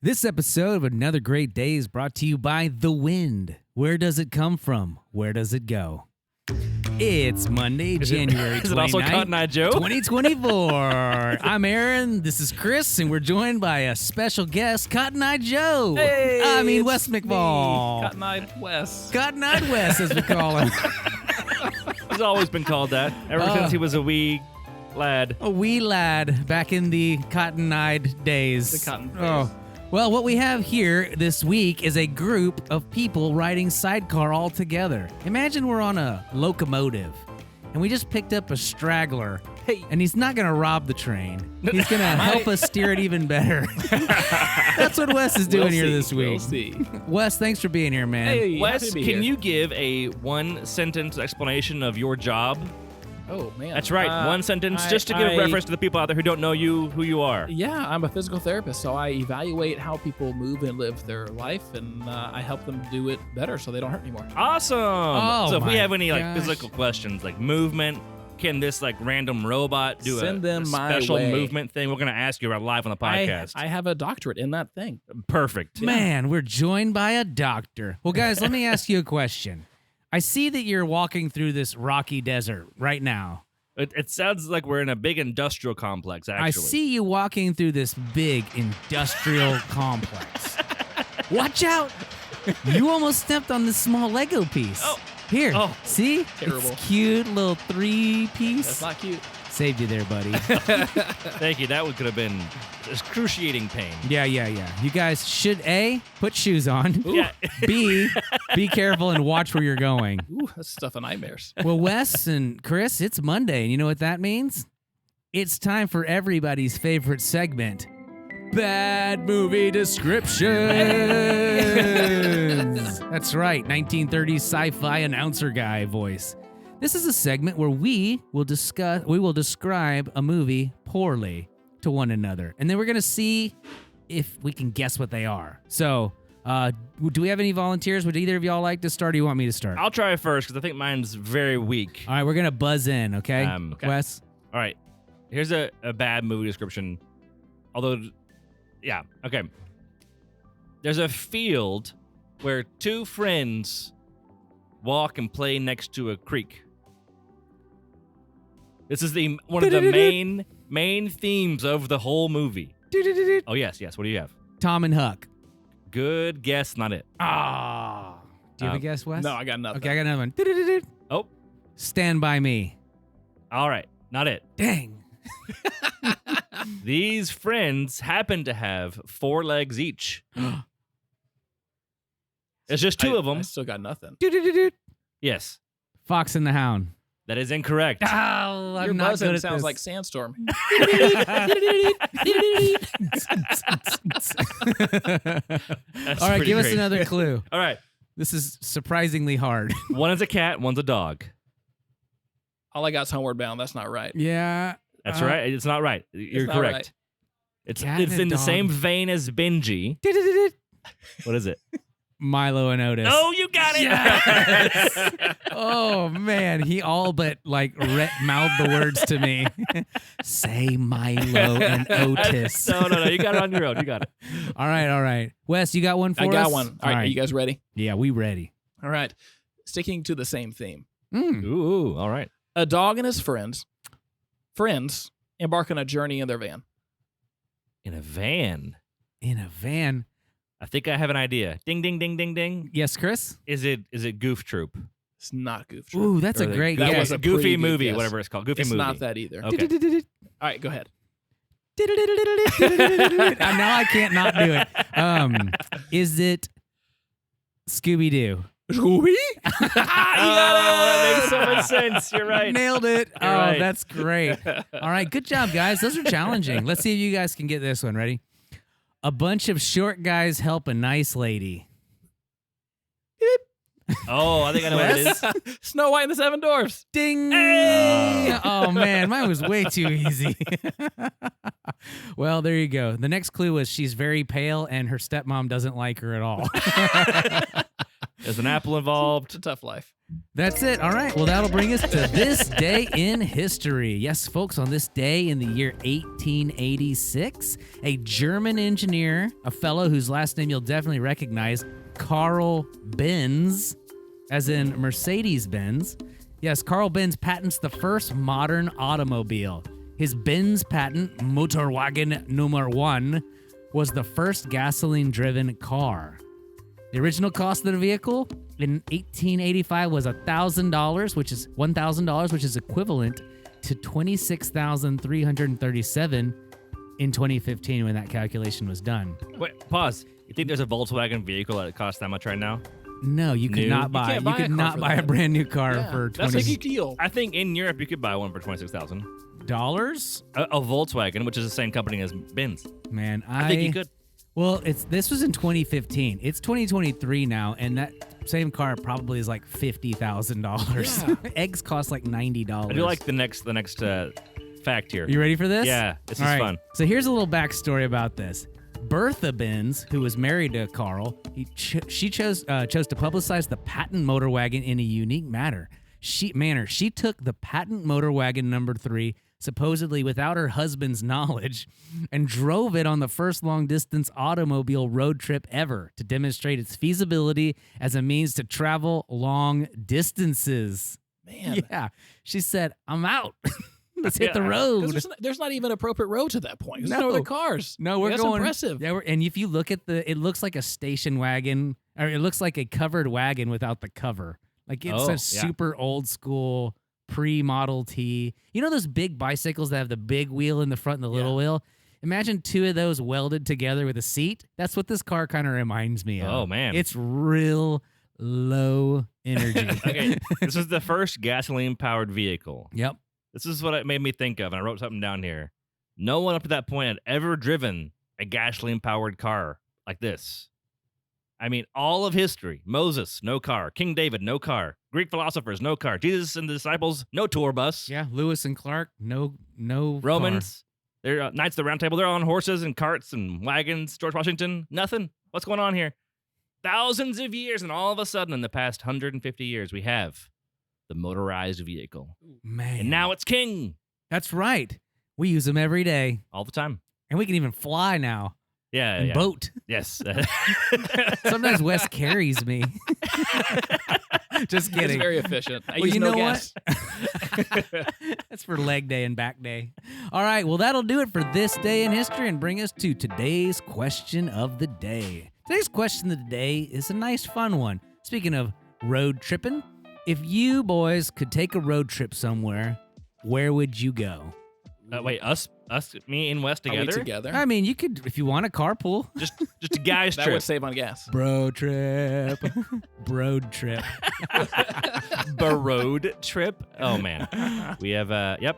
This episode of Another Great Day is brought to you by The Wind. Where does it come from? Where does it go? It's Monday, January 29th, Is it also Cotton Eye Joe? 2024. I'm Aaron, this is Chris, and we're joined by a special guest, Cotton Eye Joe. Hey, Wes McFall. Cotton Eye Wes. Cotton Eye Wes, as we call him. He's always been called that ever since he was a wee lad. A wee lad back in the cotton-eyed days. The cotton days. Oh. Well, what we have here this week is a group of people riding sidecar all together. Imagine we're on a locomotive, and we just picked up a straggler. Hey. And he's not going to rob the train. He's going to help us steer it even better. That's what Wes is doing here this week. We'll see. Wes, thanks for being here, man. Hey, Wes, happy to be can here. you give a one-sentence explanation of your job? Oh, man. That's right, one sentence, just to give a reference to the people out there who don't know you, who you are. Yeah, I'm a physical therapist, so I evaluate how people move and live their life, and I help them do it better so they don't hurt anymore. Awesome. Oh, so if we my have any gosh. physical questions, like movement, can this random robot do Send a them my special way. movement thing? We're going to ask you right live on the podcast. I have a doctorate in that thing. Perfect. Man, we're joined by a doctor. Well, guys, let me ask you a question. I see that you're walking through this rocky desert right now. It sounds like we're in a big industrial complex, actually. I see you walking through this big industrial complex. Watch out! You almost stepped on this small Lego piece. Oh. Here, Oh. see? Terrible. It's cute little 3-piece. That's not cute. Saved you there, buddy. Thank you. That could have been excruciating pain. Yeah. You guys should A, put shoes on. Yeah. B, be careful and watch where you're going. Ooh, that's stuff of nightmares. Well, Wes and Chris, it's Monday, and you know what that means? It's time for everybody's favorite segment, Bad Movie Descriptions. That's right, 1930s sci-fi announcer guy voice. This is a segment where we will describe a movie poorly to one another, and then we're going to see if we can guess what they are. So, do we have any volunteers? Would either of y'all like to start, or do you want me to start? I'll try first because I think mine's very weak. All right, we're going to buzz in, okay? Okay. Wes? All right. Here's a bad movie description. Although, yeah, okay. There's a field where two friends walk and play next to a creek. This is one of the main themes of the whole movie. Oh, yes. What do you have? Tom and Huck. Good guess, not it. Ah. Do you have a guess, Wes? No, I got nothing. Okay, I got another one. Oh, Stand By Me. all right, not it. Dang. These friends happen to have 4 legs each. It's just two of I them. still got nothing. Yes, Fox and the Hound. that is incorrect. Oh, Your buzzing sounds like Sandstorm. That's All right, pretty give us great. another clue. All right, This is surprisingly hard. one is a cat, one's a dog. All I got is Homeward Bound. That's not right. Yeah. That's right. It's not right. You're not correct. right. It's Cat it's and a in the dog. same vein as Benji. What is it? Milo and Otis. Oh, you got it. Yes! Oh, man. He all but mouthed the words to me. Say Milo and Otis. No. You got it on your own. You got it. All right. Wes, you got one for us? I got one. All right, are you guys ready? Yeah, we ready. All right. Sticking to the same theme. Ooh, all right. A dog and his friends embark on a journey in their van. In a van. In a van. I think I have an idea. Ding, ding, ding, ding, ding. Yes, Chris? Is it Goof Troop? It's not Goof Troop. Ooh, that's a great that guess. was a Goofy pretty good movie, guess. whatever it's called. Goofy It's movie. not that either. Okay. All right, go ahead. Now I can't not do it. Is it Scooby-Doo? Scooby? That makes so much sense. You're right. Nailed it. You're Oh, right. that's great. All right, good job, guys. Those are challenging. Let's see if you guys can get this one. Ready? A bunch of short guys help a nice lady. Oh, I think I know what it is. Snow White and the Seven Dwarfs. Ding! Hey! Oh, man, mine was way too easy. Well, there you go. The next clue was she's very pale and her stepmom doesn't like her at all. There's an apple involved. It's a tough life. That's it. All right. Well, that'll bring us to this day in history. Yes, folks, on this day in the year 1886, a German engineer, a fellow whose last name you'll definitely recognize, Carl Benz, as in Mercedes-Benz. Yes, Carl Benz patents the first modern automobile. His Benz patent, Motorwagen Nummer 1, was the first gasoline-driven car. The original cost of the vehicle in 1885 was $1,000, which is $1,000, which is equivalent to $26,337 in 2015 when that calculation was done. Wait, pause. You think there's a Volkswagen vehicle that costs that much right now? No, you could New? not buy. can't You buy could a car not for buy a that. brand new car Yeah, for that's a $20. big deal. I think in Europe you could buy one for $26,000. A Volkswagen, which is the same company as Benz. Man, I think you could. Well, this was in 2015. It's 2023 now, and that same car probably is like $50,000. Yeah. Eggs cost like $90. I do like the next fact here. Are you ready for this? Yeah, this All is right. fun. So here's a little backstory about this. Bertha Benz, who was married to Carl, she chose to publicize the patent motor wagon in a unique manner. She took the patent motor wagon number 3, supposedly without her husband's knowledge, and drove it on the first long-distance automobile road trip ever to demonstrate its feasibility as a means to travel long distances. Man. Yeah. She said, I'm out. Let's hit the Yeah. road. 'Cause there's not even appropriate road to that point. There's No. no other cars. No, we're That's going. impressive. Yeah, and if you look at it looks like a station wagon, or it looks like a covered wagon without the cover. Like it's Oh, a yeah. super old school pre-Model T. You know those big bicycles that have the big wheel in the front and the little wheel? Imagine 2 of those welded together with a seat. That's what this car kind of reminds me of. Oh, man. It's real low energy. Okay, this is the first gasoline-powered vehicle. Yep. This is what it made me think of, and I wrote something down here. No one up to that point had ever driven a gasoline-powered car like this. I mean, all of history. Moses, no car. King David, no car. Greek philosophers, no car. Jesus and the disciples, no tour bus. Yeah, Lewis and Clark, no Romans, they're Knights of the Round Table. They're on horses and carts and wagons. George Washington, nothing. What's going on here? Thousands of years, and all of a sudden, in the past 150 years, we have the motorized vehicle. Man. And now it's king That's right. We use them every day. all the time. And we can even fly now Yeah, and yeah. boat. Yes. Sometimes Wes carries me. Just It's kidding. very efficient. I Well, use you no know gas. That's for leg day and back day. All right, well, that'll do it for this day in history and bring us to today's question of the day. Today's question of the day is a nice, fun one. Speaking of road tripping, if you boys could take a road trip somewhere, where would you go? Wait, us, me and Wes Are we together? together? I mean, you could, if you want a carpool. Just a guy's That trip. would save on gas. Bro trip. Broad trip. Road trip. Oh man, we have. Yep.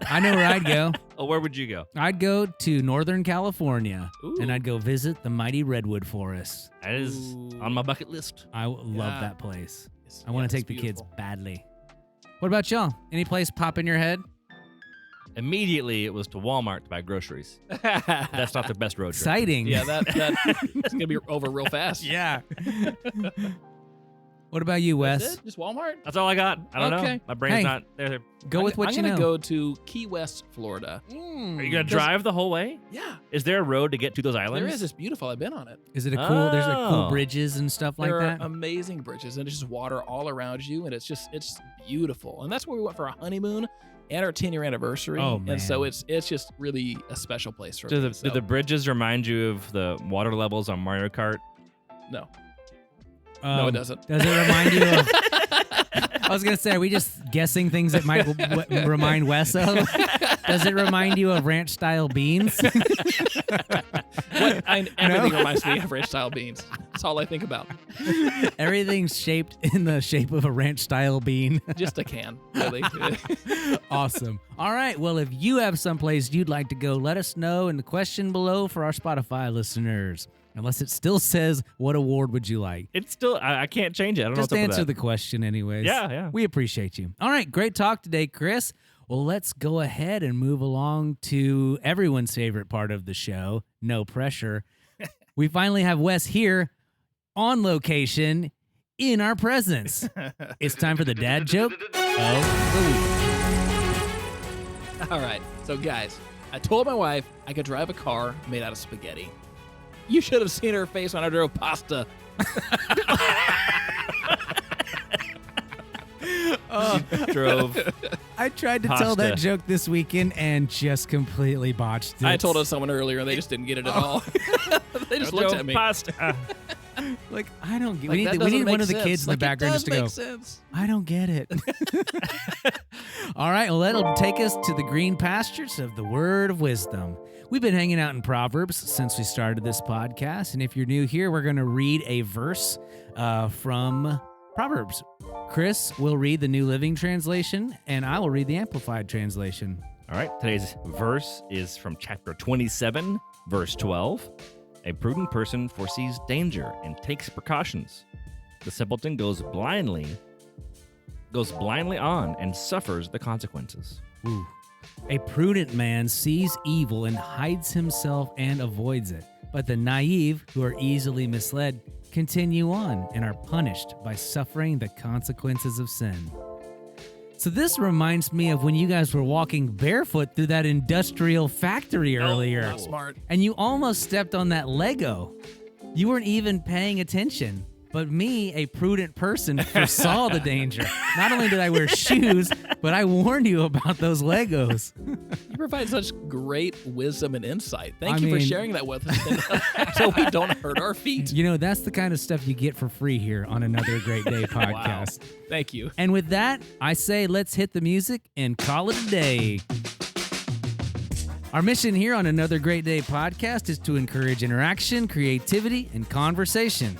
I know where I'd go. Oh, where would you go? I'd go to Northern California, Ooh. and I'd go visit the mighty redwood forest. That is Ooh. on my bucket list. I love Yeah. that place. It's- I want yeah, to take it's the kids beautiful. badly. What about y'all? Any place pop in your head? Immediately, it was to Walmart to buy groceries. That's not the best road trip. Exciting. Yeah, it's gonna be over real fast. Yeah. What about you, That's Wes? it? Just Walmart. That's all I got. I don't know. Okay. My brain's Hey. not there. Go with what I'm you gonna know. go to Key West, Florida. Are you gonna Does- drive the whole way? Yeah, Is there a road to get to those islands? there is. It's beautiful. I've been on it. Is it a cool? There's like cool Oh. bridges and stuff like There that. are amazing bridges, and it's just water all around you, and it's beautiful. And that's where we went for a honeymoon and our 10-year anniversar. Oh, And so man. it's just really a special place for Do me. the bridges remind you of the water levels on Mario Kart? No, no, it doesn't. Does it remind you of? I was gonna say, are we just guessing things that might remind Wes of? Does it remind you of ranch style beans? Everything reminds me of ranch style beans. That's all I think about. Everything's shaped in the shape of a ranch style bean. Just a can, really. Awesome. All right. Well, if you have someplace you'd like to go, let us know in the question below for our Spotify listeners. Unless it still says, what award would you like? It's still. I can't change it. I don't Just know what's answer up the with question anyways. Yeah, yeah. We appreciate you. All right. Great talk today, Chris. Well, let's go ahead and move along to everyone's favorite part of the show, no pressure. We finally have Wes here on location in our presence. It's time for the dad joke of the week. All right. So, guys, I told my wife I could drive a car made out of spaghetti. You should have seen her face when I drove pasta. Drove. I tried to tell that joke this weekend and just completely botched it. I told someone earlier and they just didn't get it at all. They just looked at me. Pasta. Like, I don't get Like, we that need doesn't one make of the sense. kids in the Like, background it just to does go, make sense. I don't get it. All right, well, that'll take us to the green pastures of the word of wisdom. We've been hanging out in Proverbs since we started this podcast, and if you're new here, we're going to read a verse from Proverbs. Chris will read the New Living Translation, and I will read the Amplified Translation. All right, today's verse is from chapter 27, verse 12. A prudent person foresees danger and takes precautions. The simpleton goes blindly on and suffers the consequences. Ooh. A prudent man sees evil and hides himself and avoids it. But the naive, who are easily misled, continue on and are punished by suffering the consequences of sin. So this reminds me of when you guys were walking barefoot through that industrial factory earlier. Not smart. And you almost stepped on that Lego. You weren't even paying attention. But me, a prudent person, foresaw the danger. Not only did I wear shoes, but I warned you about those Legos. You provide such great wisdom and insight. Thank I you for mean- sharing that with us so we don't hurt our feet. You know, that's the kind of stuff you get for free here on Another Great Day podcast. Wow. Thank you. And with that, I say let's hit the music and call it a day. Our mission here on Another Great Day podcast is to encourage interaction, creativity, and conversation.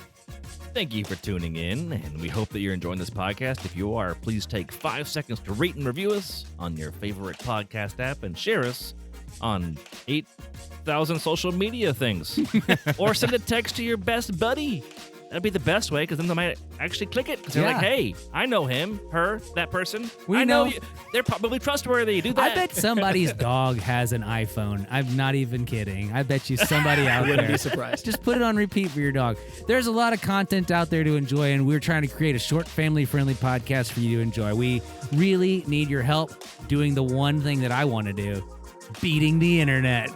Thank you for tuning in, and we hope that you're enjoying this podcast. If you are, please take 5 seconds to rate and review us on your favorite podcast app and share us on 8,000 social media things. Or send a text to your best buddy. That'd be the best way, because then they might actually click it. Because they're Yeah. like, hey, I know him, her, that person. We I know know- you. They're probably trustworthy. Do that. I bet somebody's dog has an iPhone. I'm not even kidding. I bet you somebody out Wouldn't there. be surprised. Just put it on repeat for your dog. There's a lot of content out there to enjoy, and we're trying to create a short, family-friendly podcast for you to enjoy. We really need your help doing the one thing that I want to do, beating the internet.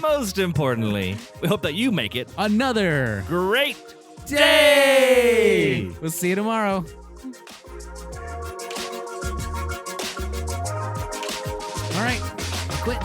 Most importantly, we hope that you make it Another great day! We'll see you tomorrow.